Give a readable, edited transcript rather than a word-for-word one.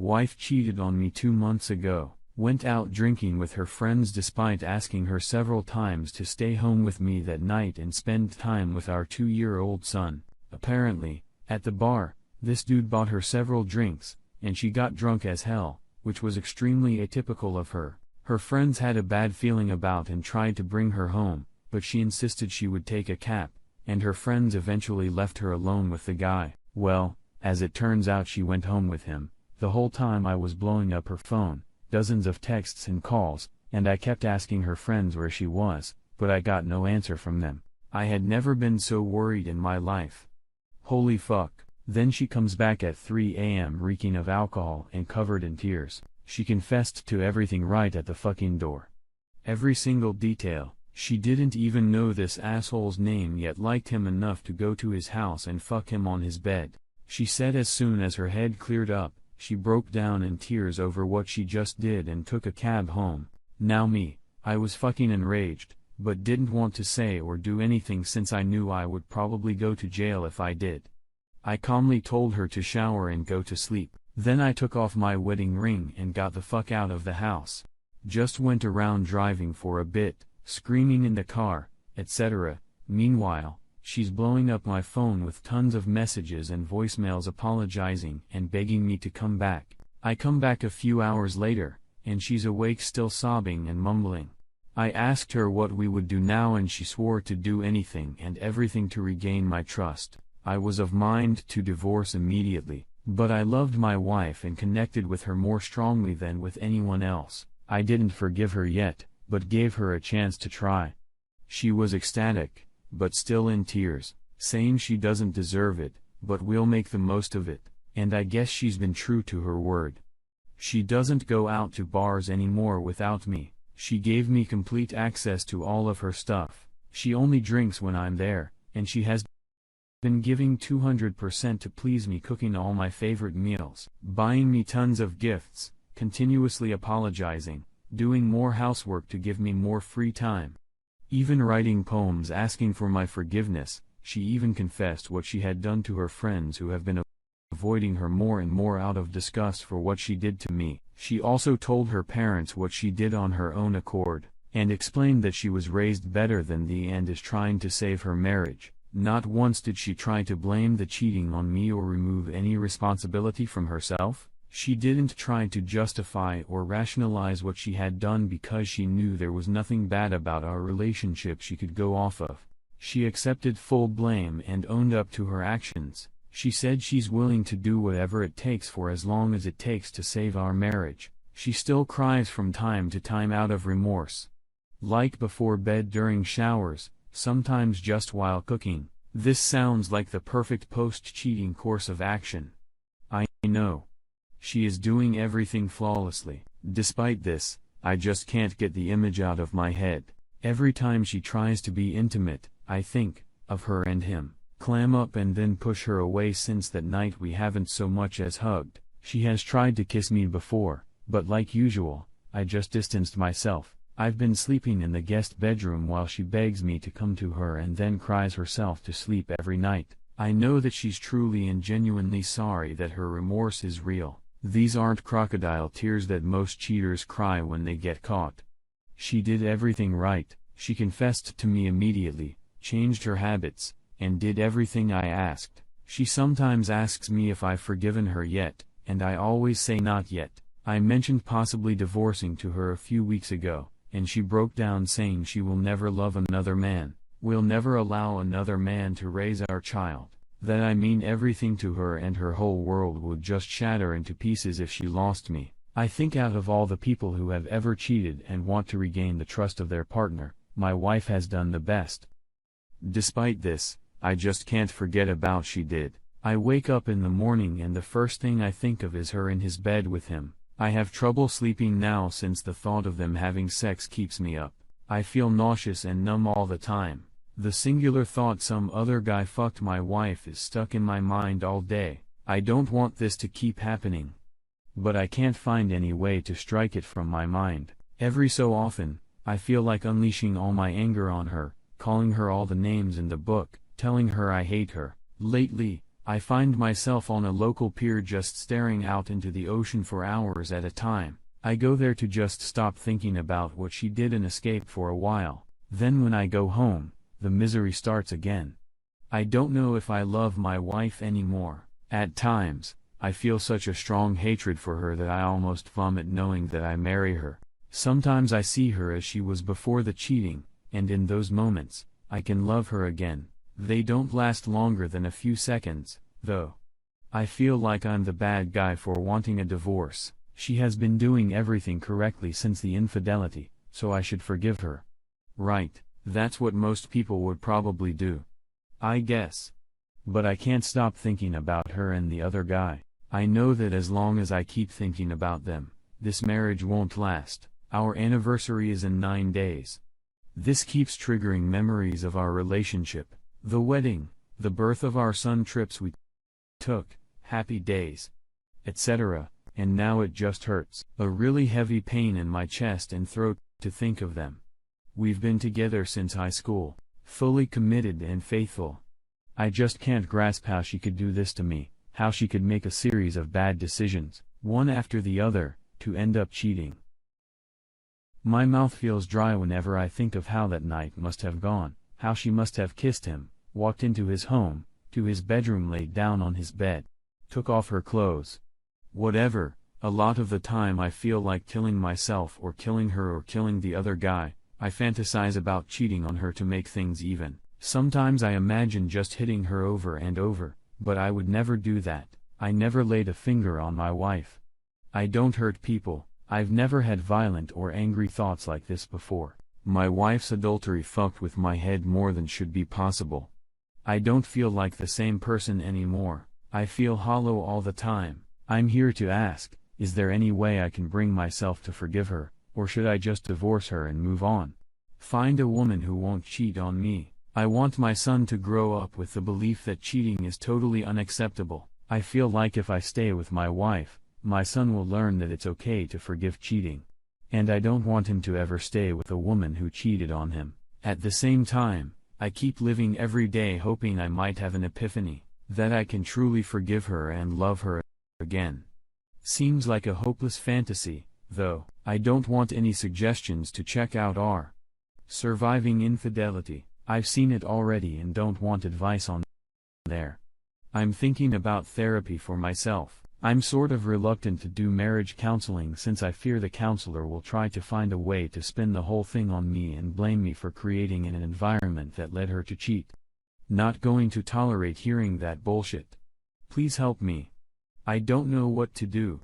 Wife cheated on me 2 months ago. Went out drinking with her friends despite asking her several times to stay home with me that night and spend time with our 2-year-old son. Apparently, at the bar, this dude bought her several drinks, and she got drunk as hell, which was extremely atypical of her. Her friends had a bad feeling about and tried to bring her home, but she insisted she would take a cab, and her friends eventually left her alone with the guy. Well, as it turns out, she went home with him. The whole time I was blowing up her phone, dozens of texts and calls, and I kept asking her friends where she was, but I got no answer from them. I had never been so worried in my life. Holy fuck. Then she comes back at 3 a.m. reeking of alcohol and covered in tears. She confessed to everything right at the fucking door. Every single detail. She didn't even know this asshole's name yet liked him enough to go to his house and fuck him on his bed. She said as soon as her head cleared up, she broke down in tears over what she just did and took a cab home. Now me, I was fucking enraged, but didn't want to say or do anything since I knew I would probably go to jail if I did. I calmly told her to shower and go to sleep. Then I took off my wedding ring and got the fuck out of the house. Just went around driving for a bit, screaming in the car, etc. Meanwhile, she's blowing up my phone with tons of messages and voicemails apologizing and begging me to come back. I come back a few hours later, and she's awake still sobbing and mumbling. I asked her what we would do now and she swore to do anything and everything to regain my trust. I was of mind to divorce immediately, but I loved my wife and connected with her more strongly than with anyone else. I didn't forgive her yet, but gave her a chance to try. She was ecstatic, but still in tears, saying she doesn't deserve it, but we'll make the most of it, and I guess she's been true to her word. She doesn't go out to bars anymore without me. She gave me complete access to all of her stuff. She only drinks when I'm there, and she has been giving 200% to please me, cooking all my favorite meals, buying me tons of gifts, continuously apologizing, doing more housework to give me more free time. Even writing poems asking for my forgiveness. She even confessed what she had done to her friends who have been avoiding her more and more out of disgust for what she did to me. She also told her parents what she did on her own accord, and explained that she was raised better than they and is trying to save her marriage. Not once did she try to blame the cheating on me or remove any responsibility from herself. She didn't try to justify or rationalize what she had done because she knew there was nothing bad about our relationship she could go off of. She accepted full blame and owned up to her actions. She said she's willing to do whatever it takes for as long as it takes to save our marriage. She still cries from time to time out of remorse. Like before bed, during showers, sometimes just while cooking. This sounds like the perfect post-cheating course of action. I know. She is doing everything flawlessly. Despite this, I just can't get the image out of my head. Every time she tries to be intimate, I think of her and him, clam up and then push her away. Since that night we haven't so much as hugged. She has tried to kiss me before, but like usual, I just distanced myself. I've been sleeping in the guest bedroom while she begs me to come to her and then cries herself to sleep every night. I know that she's truly and genuinely sorry, that her remorse is real. These aren't crocodile tears that most cheaters cry when they get caught. She did everything right. She confessed to me immediately, changed her habits, and did everything I asked. She sometimes asks me if I've forgiven her yet, and I always say not yet. I mentioned possibly divorcing to her a few weeks ago, and she broke down saying she will never love another man, will never allow another man to raise our child. That I mean everything to her, and her whole world would just shatter into pieces if she lost me. I think out of all the people who have ever cheated and want to regain the trust of their partner, my wife has done the best. Despite this, I just can't forget about she did. I wake up in the morning and the first thing I think of is her in his bed with him. I have trouble sleeping now since the thought of them having sex keeps me up. I feel nauseous and numb all the time. The singular thought some other guy fucked my wife is stuck in my mind all day. I don't want this to keep happening, but I can't find any way to strike it from my mind. Every so often, I feel like unleashing all my anger on her, calling her all the names in the book, telling her I hate her. Lately, I find myself on a local pier just staring out into the ocean for hours at a time. I go there to just stop thinking about what she did and escape for a while. Then when I go home, the misery starts again. I don't know if I love my wife anymore. At times, I feel such a strong hatred for her that I almost vomit knowing that I marry her. Sometimes I see her as she was before the cheating, and in those moments, I can love her again. They don't last longer than a few seconds, though. I feel like I'm the bad guy for wanting a divorce. She has been doing everything correctly since the infidelity, so I should forgive her. Right, that's what most people would probably do, I guess. But I can't stop thinking about her and the other guy. I know that as long as I keep thinking about them, this marriage won't last. Our anniversary is in 9 days. This keeps triggering memories of our relationship, the wedding, the birth of our son, trips we took, happy days, etc., and now it just hurts. A really heavy pain in my chest and throat to think of them. We've been together since high school, fully committed and faithful. I just can't grasp how she could do this to me, how she could make a series of bad decisions, one after the other, to end up cheating. My mouth feels dry whenever I think of how that night must have gone, how she must have kissed him, walked into his home, to his bedroom, laid down on his bed, took off her clothes. Whatever, a lot of the time I feel like killing myself or killing her or killing the other guy. I fantasize about cheating on her to make things even. Sometimes I imagine just hitting her over and over, but I would never do that. I never laid a finger on my wife. I don't hurt people. I've never had violent or angry thoughts like this before. My wife's adultery fucked with my head more than should be possible. I don't feel like the same person anymore. I feel hollow all the time. I'm here to ask, is there any way I can bring myself to forgive her, or should I just divorce her and move on? Find a woman who won't cheat on me. I want my son to grow up with the belief that cheating is totally unacceptable. I feel like if I stay with my wife, my son will learn that it's okay to forgive cheating. And I don't want him to ever stay with a woman who cheated on him. At the same time, I keep living every day hoping I might have an epiphany, that I can truly forgive her and love her again. Seems like a hopeless fantasy, though. I don't want any suggestions to check out our Surviving Infidelity. I've seen it already and don't want advice on there. I'm thinking about therapy for myself. I'm sort of reluctant to do marriage counseling since I fear the counselor will try to find a way to spin the whole thing on me and blame me for creating an environment that led her to cheat. Not going to tolerate hearing that bullshit. Please help me. I don't know what to do.